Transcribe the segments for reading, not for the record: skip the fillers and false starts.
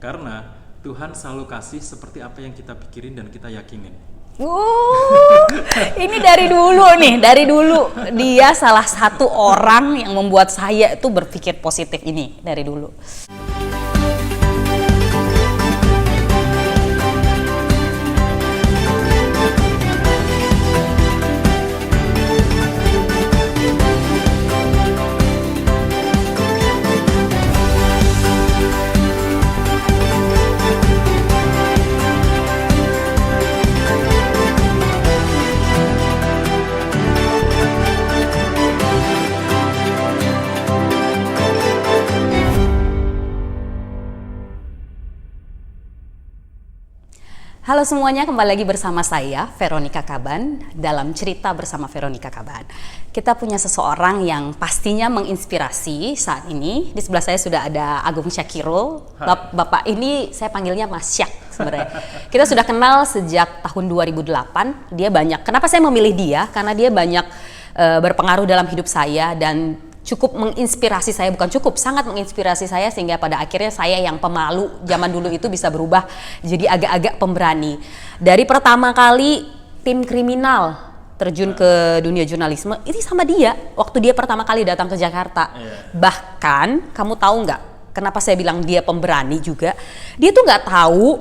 Karena Tuhan selalu kasih seperti apa yang kita pikirin dan kita yakinin. Ini dari dulu nih, dari dulu dia salah satu orang yang membuat saya itu berpikir positif ini dari dulu. Halo semuanya, kembali lagi bersama saya Veronica Kaban dalam Cerita Bersama Veronica Kaban. Kita punya seseorang yang pastinya menginspirasi saat ini. Di sebelah saya sudah ada Agung Syakirul. Bapak ini saya panggilnya Mas Syak sebenarnya. Kita sudah kenal sejak tahun 2008. Dia banyak. Kenapa saya memilih dia? Karena dia banyak berpengaruh dalam hidup saya dan cukup menginspirasi saya, bukan cukup, sangat menginspirasi saya sehingga pada akhirnya saya yang pemalu zaman dulu itu bisa berubah jadi agak-agak pemberani. Dari pertama kali tim kriminal terjun ke dunia jurnalisme, ini sama dia waktu dia pertama kali datang ke Jakarta. Bahkan kamu tahu nggak kenapa saya bilang dia pemberani juga? Dia tuh nggak tahu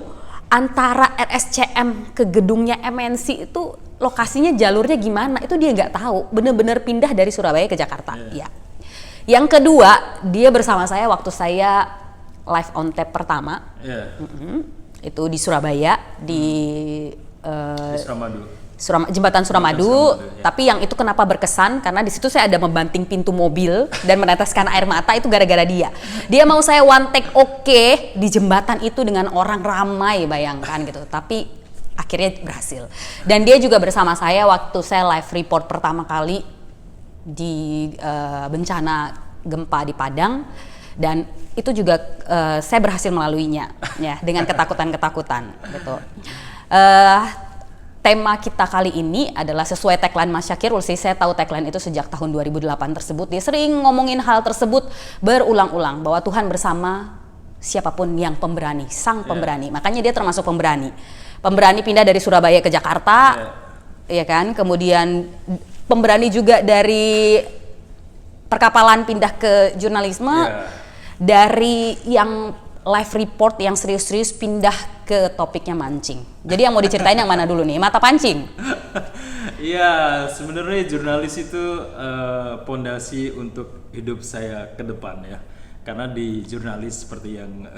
antara RSCM ke gedungnya MNC itu lokasinya jalurnya gimana, itu dia nggak tahu. Bener-bener pindah dari Surabaya ke Jakarta. Ya. Yang kedua, dia bersama saya waktu saya live on tape pertama. Itu di Surabaya, di Jembatan Suramadu. Tapi yang itu kenapa berkesan? Karena di situ saya ada membanting pintu mobil dan meneteskan air mata, itu gara-gara dia. Dia mau saya one take di jembatan itu dengan orang ramai, bayangkan gitu. Tapi akhirnya berhasil. Dan dia juga bersama saya waktu saya live report pertama kali di bencana gempa di Padang, dan itu juga saya berhasil melaluinya ya dengan ketakutan gitu. Tema kita kali ini adalah sesuai tagline Mas Syakirul sih. Saya tahu tagline itu sejak tahun 2008 tersebut. Dia sering ngomongin hal tersebut berulang-ulang bahwa Tuhan bersama siapapun yang pemberani, sang pemberani. Makanya dia termasuk pemberani. Pemberani pindah dari Surabaya ke Jakarta, ya kan? Kemudian pemberani juga dari perkapalan pindah ke jurnalisme, dari yang live report yang serius-serius pindah ke topiknya mancing. Jadi yang mau diceritain yang mana dulu nih? Mata pancing. Iya, sebenarnya jurnalis itu pondasi untuk hidup saya ke depan ya. Karena di jurnalis seperti yang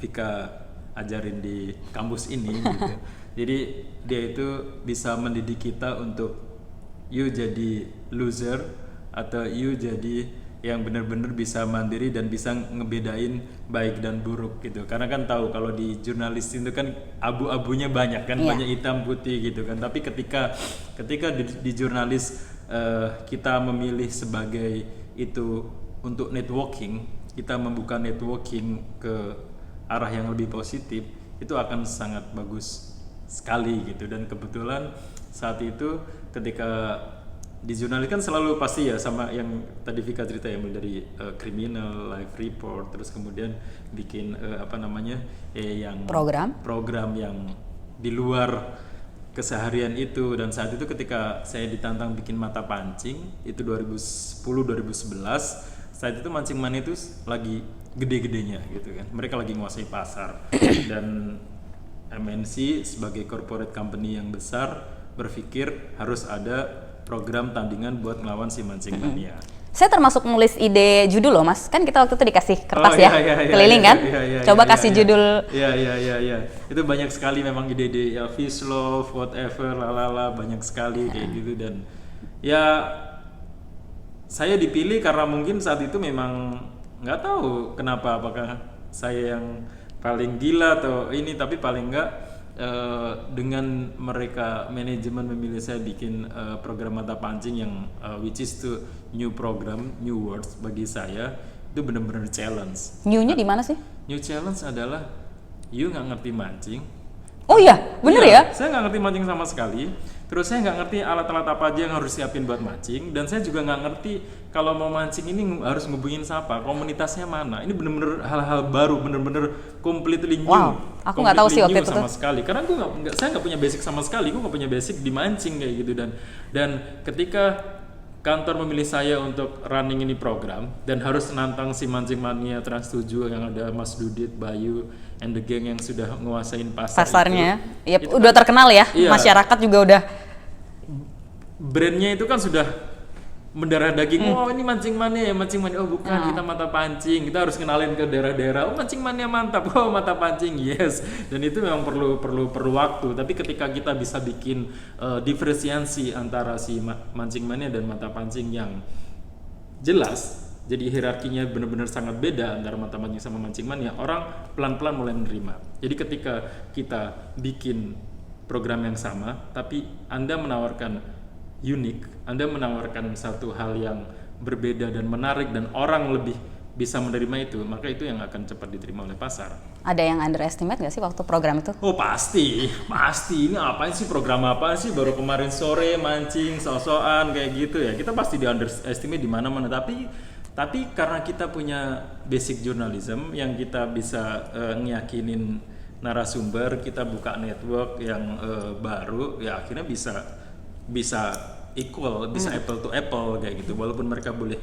Vika ajarin di kampus ini gitu. Jadi dia itu bisa mendidik kita untuk you jadi loser atau you jadi yang benar-benar bisa mandiri dan bisa ngebedain baik dan buruk gitu. Karena kan tahu kalau di jurnalis itu kan abu-abunya banyak kan, banyak hitam putih gitu kan. Tapi ketika di jurnalis kita memilih sebagai itu untuk networking, kita membuka networking ke arah yang lebih positif, itu akan sangat bagus sekali gitu. Dan kebetulan saat itu ketika di jurnalis kan selalu pasti ya sama yang tadi Vika cerita ya, mulai dari criminal, live report, terus kemudian bikin yang program yang di luar keseharian itu. Dan saat itu ketika saya ditantang bikin mata pancing itu 2010-2011, saat itu Mancing Money itu lagi gede-gedenya gitu kan, mereka lagi menguasai pasar dan MNC sebagai corporate company yang besar berpikir harus ada program tandingan buat ngelawan si Mancing Mania. Saya termasuk nulis ide judul loh Mas, kan kita waktu itu dikasih kertas keliling kan, coba kasih judul. Iya. Itu banyak sekali memang ide-ide ya, fish love, whatever, lalala, banyak sekali kayak gitu. Dan ya saya dipilih karena mungkin saat itu memang nggak tahu kenapa, apakah saya yang paling gila atau ini, tapi paling nggak dengan mereka manajemen memilih saya bikin program mata pancing yang which is to new program, new words bagi saya itu benar-benar challenge. New-nya di mana sih? New challenge adalah you nggak ngerti mancing. Oh iya, bener ya? Saya nggak ngerti mancing sama sekali. Terus saya nggak ngerti alat-alat apa aja yang harus siapin buat mancing, dan saya juga nggak ngerti kalau mau mancing ini harus ngubungin siapa, komunitasnya mana. Ini bener-bener hal-hal baru, bener-bener completely new. Wow, aku nggak tahu sih waktu itu sama tuh. sekali. Karena saya nggak punya basic sama sekali, gue nggak punya basic di mancing kayak gitu, dan ketika kantor memilih saya untuk running ini program dan harus nantang si Mancing Mania Trans 7 yang ada Mas Dudit, Bayu, and the gang yang sudah nguasain Pasarnya, itu, ya udah kan, terkenal ya, iya, masyarakat juga udah. brandnya itu kan sudah mendarah daging. Oh ini Mancing Mania ya, Mancing Mania. Oh bukan, kita mata pancing. Kita harus kenalin ke daerah-daerah. Oh Mancing Mania mantap. Oh mata pancing, yes. Dan itu memang perlu waktu. Tapi ketika kita bisa bikin diferensiasi antara si Mancing Mania dan mata pancing yang jelas, jadi hierarkinya benar-benar sangat beda antara mata pancing sama Mancing Mania, orang pelan-pelan mulai menerima. Jadi ketika kita bikin program yang sama, tapi Anda menawarkan unik, Anda menawarkan satu hal yang berbeda dan menarik dan orang lebih bisa menerima itu, maka itu yang akan cepat diterima oleh pasar. Ada yang underestimate nggak sih waktu program itu? Oh pasti. Ini apaan sih, program apa sih, baru kemarin sore mancing so-soan kayak gitu ya. Kita pasti di underestimate di mana-mana, tapi karena kita punya basic journalism yang kita bisa ngeyakinin narasumber, kita buka network yang baru, ya akhirnya bisa equal, bisa apple to apple kayak gitu. Walaupun mereka boleh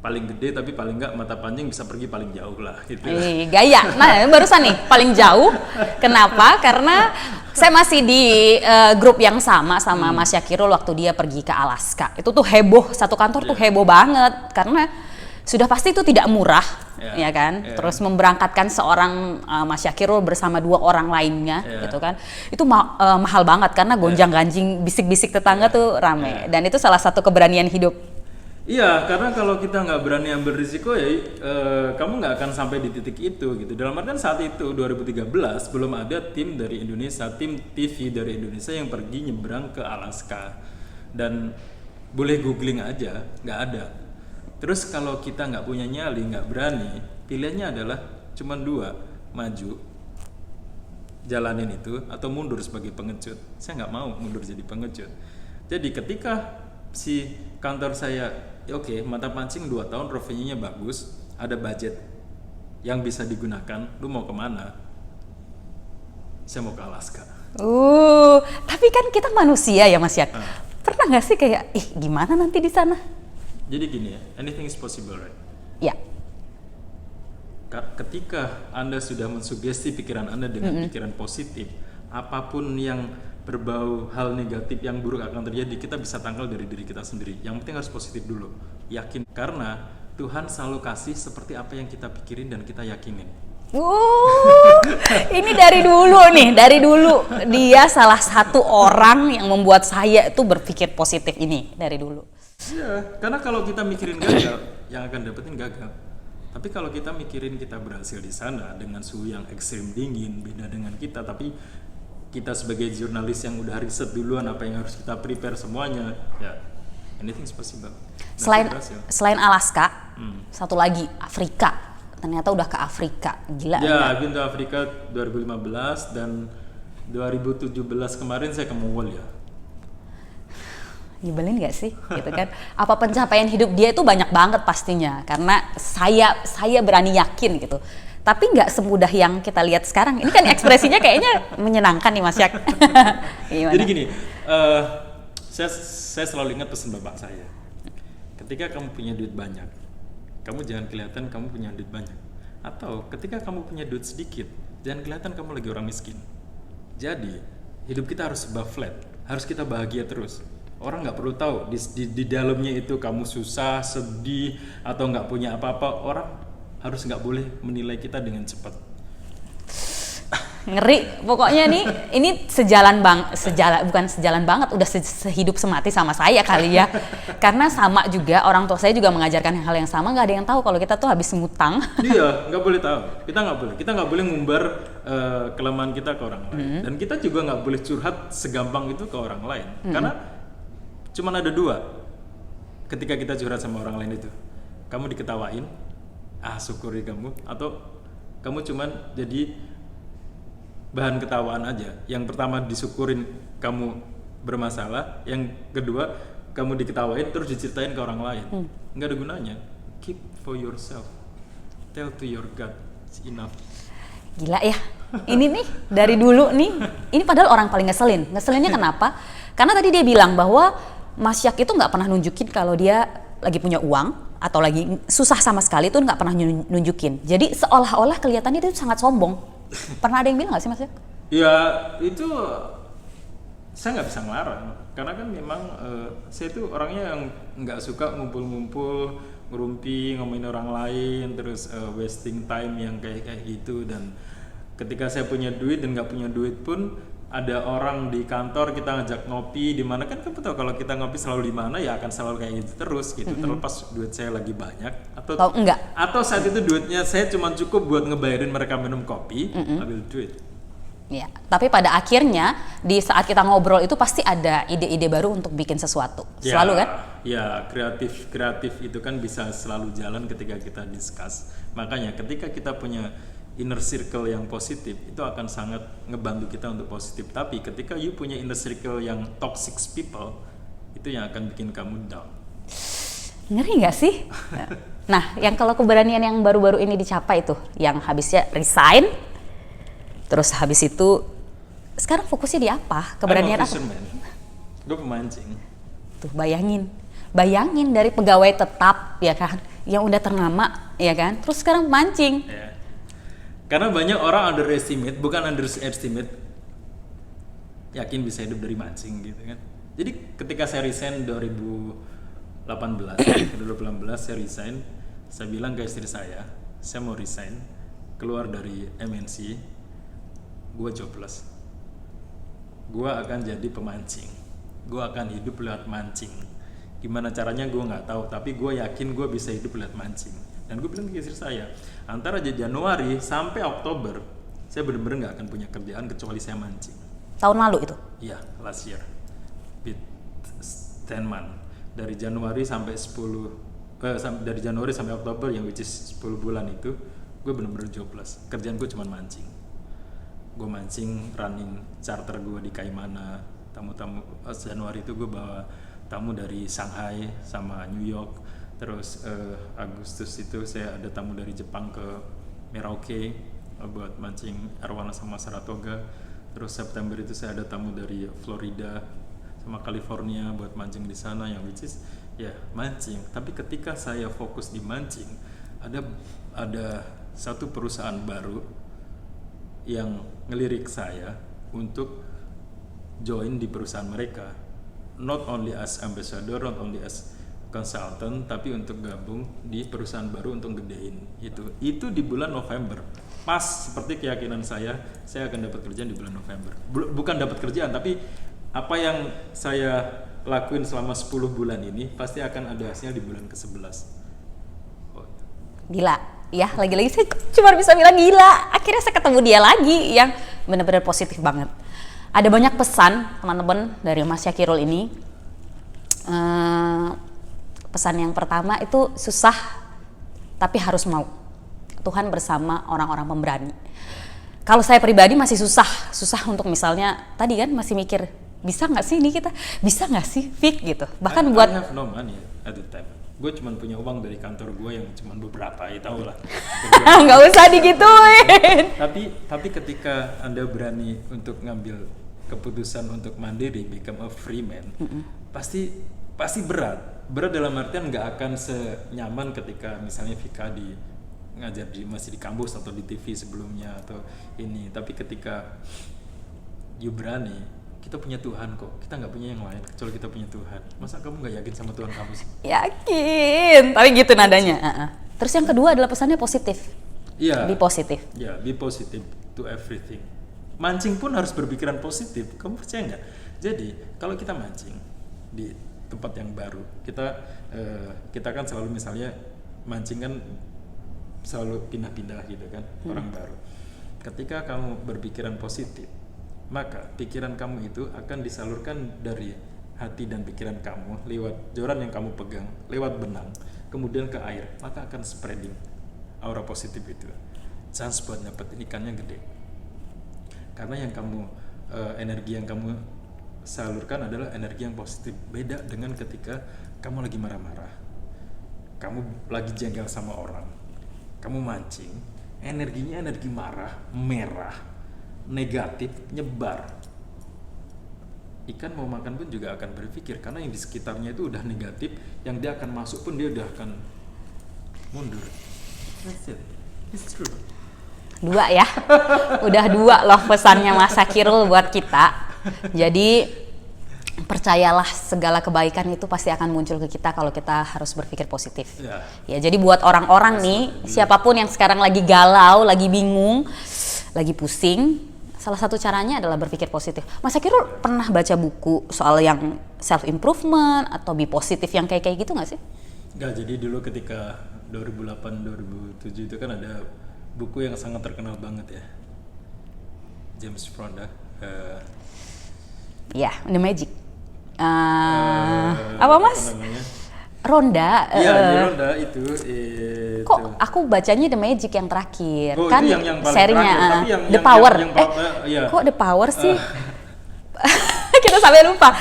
paling gede, tapi paling nggak mata pancing bisa pergi paling jauh lah gitu. Gaya. Nah barusan nih paling jauh. Kenapa? Karena saya masih di grup yang sama Mas Syakirul waktu dia pergi ke Alaska. Itu tuh heboh, satu kantor tuh heboh banget karena sudah pasti itu tidak murah, ya kan? Terus memberangkatkan seorang Mas Syakirul bersama 2 orang lainnya, gitu kan? Itu mahal banget karena gonjang-ganjing, bisik-bisik tetangga tuh rame. Dan itu salah satu keberanian hidup. Iya, karena kalau kita nggak berani ambil risiko ya, kamu nggak akan sampai di titik itu gitu. Dalam artian saat itu 2013 belum ada tim dari Indonesia, tim TV dari Indonesia yang pergi nyebrang ke Alaska. Dan boleh googling aja, nggak ada. Terus kalau kita nggak punya nyali, nggak berani, pilihannya adalah cuma 2, maju, jalanin itu, atau mundur sebagai pengecut. Saya nggak mau mundur jadi pengecut. Jadi ketika si kantor saya, oke, mata pancing 2 tahun, revenue-nya bagus, ada budget yang bisa digunakan, lu mau kemana? Saya mau ke Alaska. Tapi kan kita manusia ya Mas Yak. Pernah nggak sih kayak, gimana nanti di sana? Jadi gini ya, anything is possible, right? Ya. Ketika Anda sudah mensugesti pikiran Anda dengan pikiran positif, apapun yang berbau hal negatif yang buruk akan terjadi, kita bisa tangkal dari diri kita sendiri. Yang penting harus positif dulu, yakin, karena Tuhan selalu kasih seperti apa yang kita pikirin dan kita yakinin. Ini dari dulu dia salah satu orang yang membuat saya itu berpikir positif ini dari dulu. Iya, karena kalau kita mikirin gagal, yang akan dapetin gagal. Tapi kalau kita mikirin kita berhasil di sana dengan suhu yang ekstrim dingin, beda dengan kita, tapi kita sebagai jurnalis yang udah riset duluan apa yang harus kita prepare semuanya, ya anything is possible. Selain Alaska, satu lagi Afrika. Ternyata udah ke Afrika, gila. Ya, I've been to Afrika 2015 dan 2017 kemarin saya ke Mongolia. Nyebelin gak sih, gitu kan? Apa pencapaian hidup dia itu banyak banget pastinya, karena saya berani yakin gitu. Tapi nggak semudah yang kita lihat sekarang. Ini kan ekspresinya kayaknya menyenangkan nih Mas Yak. Jadi gini, saya selalu ingat pesan bapak saya. Ketika kamu punya duit banyak, kamu jangan kelihatan kamu punya duit banyak. Atau ketika kamu punya duit sedikit, jangan kelihatan kamu lagi orang miskin. Jadi, hidup kita harus serba flat, harus kita bahagia terus. Orang nggak perlu tahu di dalamnya itu kamu susah, sedih, atau nggak punya apa-apa. Orang harus nggak boleh menilai kita dengan cepat. Ngeri, pokoknya nih ini bukan sejalan banget, udah sehidup semati sama saya kali ya. Karena sama juga orang tua saya juga mengajarkan hal yang sama, nggak ada yang tahu kalau kita tuh habis ngutang. Iya, nggak boleh tahu. Kita nggak boleh ngumbar kelemahan kita ke orang lain. Dan kita juga nggak boleh curhat segampang itu ke orang lain. Karena cuman ada 2 ketika kita curhat sama orang lain itu. Kamu diketawain, syukuri kamu, atau kamu cuman jadi bahan ketawaan aja. Yang pertama disyukurin kamu bermasalah, yang kedua kamu diketawain terus diceritain ke orang lain, nggak ada gunanya. Keep for yourself, tell to your God, it's enough. Gila ya, ini nih dari dulu nih, ini padahal orang paling ngeselinnya kenapa? Karena tadi dia bilang bahwa Mas Yak itu nggak pernah nunjukin kalau dia lagi punya uang atau lagi susah sama sekali, tuh nggak pernah nunjukin. Jadi seolah-olah kelihatannya dia tuh sangat sombong. Pernah ada yang bilang nggak sih Mas Yak? Ya itu saya nggak bisa ngelarang, karena kan memang saya itu orangnya yang nggak suka ngumpul-ngumpul, ngerumpi, ngomongin orang lain, terus wasting time yang kayak gitu. Dan ketika saya punya duit dan nggak punya duit pun, ada orang di kantor kita ngajak ngopi di mana, kan kamu tahu kalau kita ngopi selalu di mana ya akan selalu kayak gitu terus gitu. Terlepas duit saya lagi banyak atau enggak, atau saat itu duitnya saya cuma cukup buat ngebayarin mereka minum kopi, ambil duit. Ya, tapi pada akhirnya di saat kita ngobrol itu pasti ada ide-ide baru untuk bikin sesuatu. Selalu kan? Ya, kreatif itu kan bisa selalu jalan ketika kita discuss. Makanya ketika kita punya inner circle yang positif, itu akan sangat ngebantu kita untuk positif. Tapi ketika you punya inner circle yang toxic people, itu yang akan bikin kamu down. Ngeri nggak sih? Nah, yang kalau keberanian yang baru-baru ini dicapai itu, yang habisnya resign, terus habis itu sekarang fokusnya di apa? Keberanian apa? Gue pemancing. Tuh bayangin dari pegawai tetap ya kan, yang udah ternama ya kan, terus sekarang pemancing. Ya. Karena banyak orang underestimate, bukan underestimate, yakin bisa hidup dari mancing gitu kan. Jadi ketika saya resign 2018 saya resign, saya bilang ke istri saya mau resign, keluar dari MNC. Gue jobless, gue akan jadi pemancing, gue akan hidup lewat mancing. Gimana caranya gue nggak tahu, tapi gue yakin gue bisa hidup lewat mancing. Dan gue bilang ke istri saya, antara Januari sampai Oktober saya benar-benar nggak akan punya kerjaan kecuali saya mancing. Tahun lalu itu? Iya, last year, with 10 month, dari Januari sampai dari Januari sampai Oktober, yang which is 10 bulan itu gue benar-benar jobless. Kerjaan gue cuma mancing. Gue mancing, running charter gue di Kaimana, tamu-tamu. Januari itu gue bawa tamu dari Shanghai sama New York. Terus Agustus itu saya ada tamu dari Jepang ke Merauke buat mancing arwana sama Saratoga. Terus September itu saya ada tamu dari Florida sama California buat mancing di sana, yang which is ya mancing. Tapi ketika saya fokus di mancing, ada satu perusahaan baru yang ngelirik saya untuk join di perusahaan mereka, not only as ambassador, not only as consultant, tapi untuk gabung di perusahaan baru untuk gedein itu di bulan November. Pas seperti keyakinan saya akan dapat kerjaan di bulan November. Bukan dapat kerjaan, tapi apa yang saya lakuin selama 10 bulan ini pasti akan ada hasilnya di bulan ke-11. Gila. Ya, lagi-lagi saya cuma bisa bilang gila. Akhirnya saya ketemu dia lagi yang benar-benar positif banget. Ada banyak pesan teman-teman dari Mas Syakirul ini. Pesan yang pertama itu susah tapi harus mau. Tuhan bersama orang-orang pemberani. Kalau saya pribadi masih susah untuk misalnya tadi kan masih mikir, bisa nggak sih ini kita, bisa nggak sih Fik gitu. Bahkan I buat have no money at the time. Gue cuma punya uang dari kantor gue yang cuma beberapa, ya tau lah. Nggak usah digituin. Tapi ketika Anda berani untuk ngambil keputusan untuk mandiri, become a free man, pasti berat dalam artian nggak akan senyaman ketika misalnya Vika ngajar masih di kampus atau di TV sebelumnya atau ini. Tapi ketika you berani, kita punya Tuhan kok, kita nggak punya yang lain kecuali kita punya Tuhan. Masa kamu nggak yakin sama Tuhan kamu sih? Yakin, tapi gitu nadanya. Terus yang kedua adalah pesannya positif. Iya. Be positif. Ya, be positive to everything. Mancing pun harus berpikiran positif. Kamu percaya nggak? Jadi kalau kita mancing di tempat yang baru, kita kan selalu misalnya mancing kan selalu pindah-pindah gitu kan, orang baru. Ketika kamu berpikiran positif, maka pikiran kamu itu akan disalurkan dari hati dan pikiran kamu lewat joran yang kamu pegang, lewat benang, kemudian ke air, maka akan spreading aura positif itu. Chance buat dapetin ikannya gede. Karena yang kamu energi yang kamu salurkan adalah energi yang positif. Beda dengan ketika kamu lagi marah-marah, kamu lagi jengkel sama orang, kamu mancing, energinya energi marah, merah, negatif, nyebar. Ikan mau makan pun juga akan berpikir, karena yang di sekitarnya itu udah negatif, yang dia akan masuk pun dia udah akan mundur. That's it. It's true. 2 ya. Udah 2 loh pesannya Mas Syakirul buat kita. Jadi percayalah segala kebaikan itu pasti akan muncul ke kita kalau kita harus berpikir positif. Ya, jadi buat orang-orang nih, siapapun yang sekarang lagi galau, lagi bingung, lagi pusing, salah satu caranya adalah berpikir positif. Mas Syakirul pernah baca buku soal yang self improvement atau be positif yang kayak gitu nggak sih? Nggak, jadi dulu ketika 2008-2007 itu kan ada buku yang sangat terkenal banget ya, James Fonda. Ya, The Magic. Apa Mas? Ronda. Iya, Ronda itu. Kok aku bacanya The Magic yang terakhir, Oh, kan yang paling serinya terakhir, tapi The Power. Iya. Kok The Power sih? Kita sampai lupa.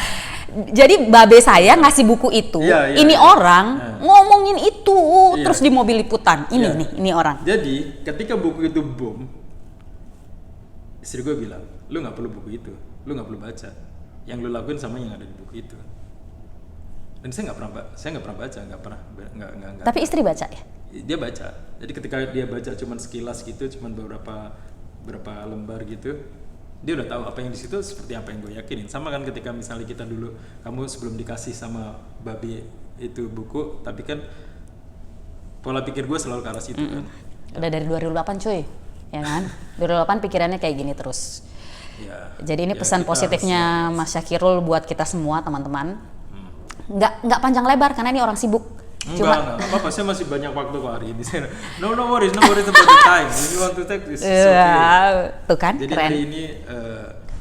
Jadi babe saya ngasih buku itu, ini orang ngomongin itu terus di mobil liputan. Ini orang. Jadi ketika buku itu boom, istri gue bilang, lu nggak perlu buku itu, lu nggak perlu baca. Yang lu lakuin sama yang ada di buku itu. Dan saya nggak pernah baca, nggak pernah. Tapi istri baca ya? Dia baca. Jadi ketika dia baca cuman sekilas gitu, cuman beberapa lembar gitu, dia udah tahu apa yang di situ seperti apa yang gue yakinin. Sama kan ketika misalnya kita dulu, kamu sebelum dikasih sama babi itu buku, tapi kan pola pikir gue selalu ke arah situ kan. Udah dari 2008 cuy, ya kan? 2008 pikirannya kayak gini terus. Ya, jadi ini pesan positifnya Mas Syakirul buat kita semua teman-teman. Nggak panjang lebar karena ini orang sibuk. Enggak apa-apa, saya masih banyak waktu kok hari ini. No worries about the time. If you want to take this, it's okay. Tuh kan, jadi keren. Hari ini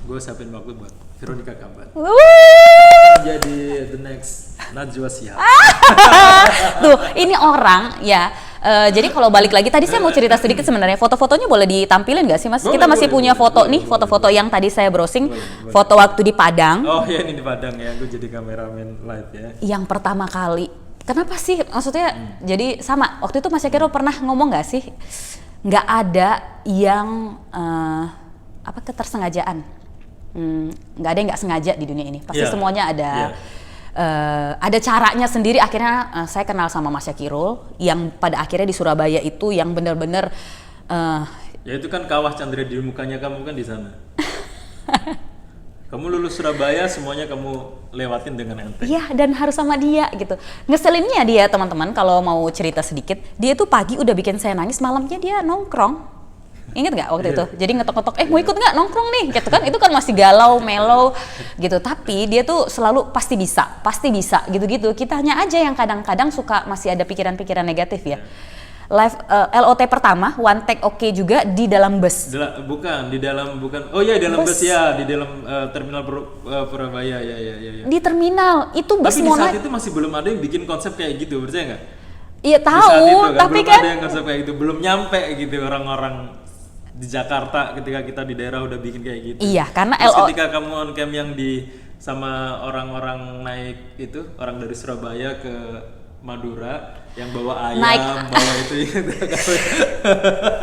gue siapin waktu buat Veronica Kaban. Jadi the next Najwa Shihab. Tuh, ini orang ya. Jadi kalau balik lagi, tadi saya mau cerita sedikit sebenarnya. Foto-fotonya boleh ditampilin nggak sih Mas? Kita masih punya foto nih, foto-foto yang tadi saya browsing. Foto waktu di Padang. Oh iya, ini di Padang ya, gue jadi kameramen live ya. Yang pertama kali. Kenapa sih? Maksudnya jadi sama, waktu itu Mas Syakirul pernah ngomong nggak sih? Nggak ada yang ketersengajaan. Nggak ada yang nggak sengaja di dunia ini. Pasti semuanya ada caranya sendiri. Akhirnya saya kenal sama Mas Syakirul yang pada akhirnya di Surabaya itu yang benar-benar ya itu kan kawah Chandra di mukanya kamu kan di sana. Kamu lulus Surabaya, semuanya kamu lewatin dengan enteng. Iya, dan harus sama dia gitu. Ngeselinnya dia teman-teman, kalau mau cerita sedikit, dia tuh pagi udah bikin saya nangis, malamnya dia nongkrong. Ingat nggak waktu itu? Jadi ngetok-ngetok, mau ikut nggak nongkrong nih? Gitu kan? Itu kan masih galau, mellow gitu. Tapi dia tuh selalu pasti bisa gitu-gitu. Kitanya aja yang kadang-kadang suka masih ada pikiran-pikiran negatif ya. Live LOT pertama, one take oke juga di dalam bus. Bukan. Oh iya, di dalam bus ya, di dalam terminal Purabaya ya. Di terminal itu bus. Tapi di saat itu masih belum ada yang bikin konsep kayak gitu, percaya nggak? Iya tahu, itu, tapi belum kan ada yang konsep kayak gitu, belum nyampe gitu orang-orang di Jakarta ketika kita di daerah udah bikin kayak gitu. Iya, karena terus ketika kamu on cam yang sama orang-orang naik itu, orang dari Surabaya ke Madura yang bawa ayam, bawa itu.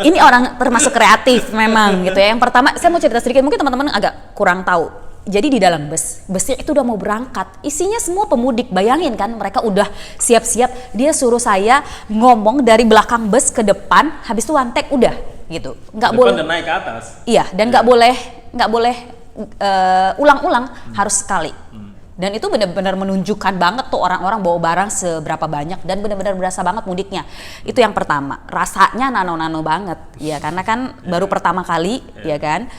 Ini orang termasuk kreatif memang gitu ya. Yang pertama saya mau cerita sedikit, mungkin teman-teman agak kurang tahu. Jadi di dalam busnya itu udah mau berangkat, isinya semua pemudik. Bayangin kan, mereka udah siap-siap. Dia suruh saya ngomong dari belakang bus ke depan, habis itu one take udah gitu. Nggak boleh. Dan naik ke atas. Iya, dan nggak boleh ulang-ulang, harus sekali. Dan itu benar-benar menunjukkan banget tuh orang-orang bawa barang seberapa banyak dan benar-benar berasa banget mudiknya. Itu yang pertama. Rasanya nano-nano banget ya, karena kan baru pertama kali ya kan.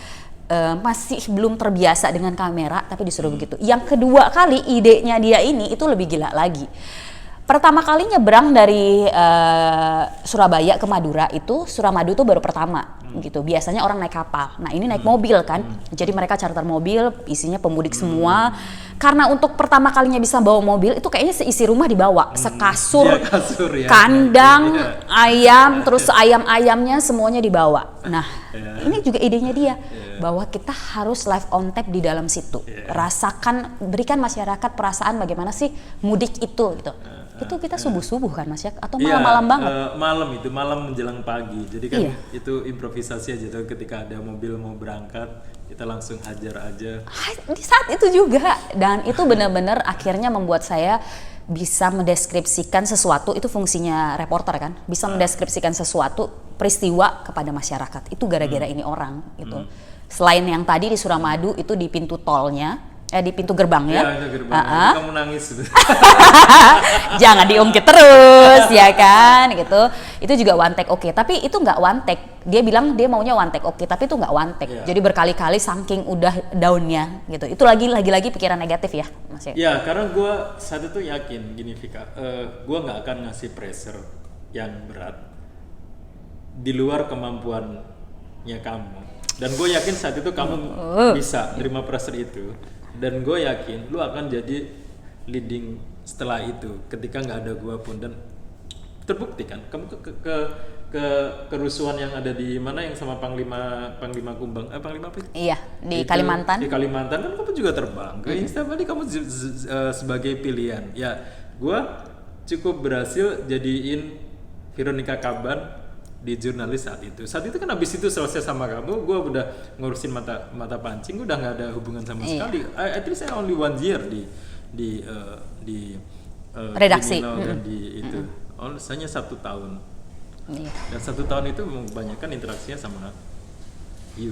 Masih belum terbiasa dengan kamera tapi disuruh begitu. Yang kedua kali idenya dia ini itu lebih gila lagi. Pertama kali nyebrang dari Surabaya ke Madura itu, Suramadu tuh baru pertama gitu. Biasanya orang naik kapal. Nah, ini naik mobil kan. Jadi mereka charter mobil, isinya pemudik semua. Karena untuk pertama kalinya bisa bawa mobil itu kayaknya seisi rumah dibawa, sekasur, kasur, ya. kandang, ayam, terus ayam-ayamnya semuanya dibawa. Nah, Ini juga idenya dia bahwa kita harus live on tape di dalam situ. Rasakan, berikan masyarakat perasaan bagaimana sih mudik itu gitu. Itu kita subuh-subuh kan Mas ya, atau malam-malam banget? Malam menjelang pagi. Jadi kan itu improvisasi aja tuh, ketika ada mobil mau berangkat kita langsung hajar aja. Di saat itu juga, dan itu benar-benar akhirnya membuat saya bisa mendeskripsikan sesuatu, itu fungsinya reporter kan, bisa mendeskripsikan sesuatu peristiwa kepada masyarakat. Itu gara-gara ini orang gitu. Selain yang tadi di Suramadu itu di pintu tolnya, di pintu gerbangnya. Ya, itu gerbang. Kamu nangis. Jangan diungkit terus ya kan gitu. Itu juga one take oke, tapi itu nggak one take. Dia bilang dia maunya one take oke, tapi itu nggak one take. Jadi berkali-kali saking udah downnya gitu. Itu lagi-lagi pikiran negatif ya Mas ya. Ya, karena gue saat itu yakin gini Vika, gue nggak akan ngasih pressure yang berat di luar kemampuannya kamu. Dan gue yakin saat itu kamu bisa terima pressure itu. Dan gue yakin lu akan jadi leading setelah itu ketika nggak ada gue pun. Dan terbukti kan kamu ke kerusuhan yang ada di mana yang sama Panglima Kumbang, Panglima apa itu? Iya, di Kalimantan. Di Kalimantan kan kamu juga terbang ke Insta Bali, kamu sebagai pilihan. Ya, gue cukup berhasil jadiin Veronica Kaban di jurnalis saat itu. Saat itu kan abis itu selesai sama kamu, gue udah ngurusin mata pancing, udah nggak ada hubungan sama sekali. At least I only 1 year di redaksi dan di itu. Hanya 1 tahun. Dan 1 tahun itu kebanyakan interaksinya sama you.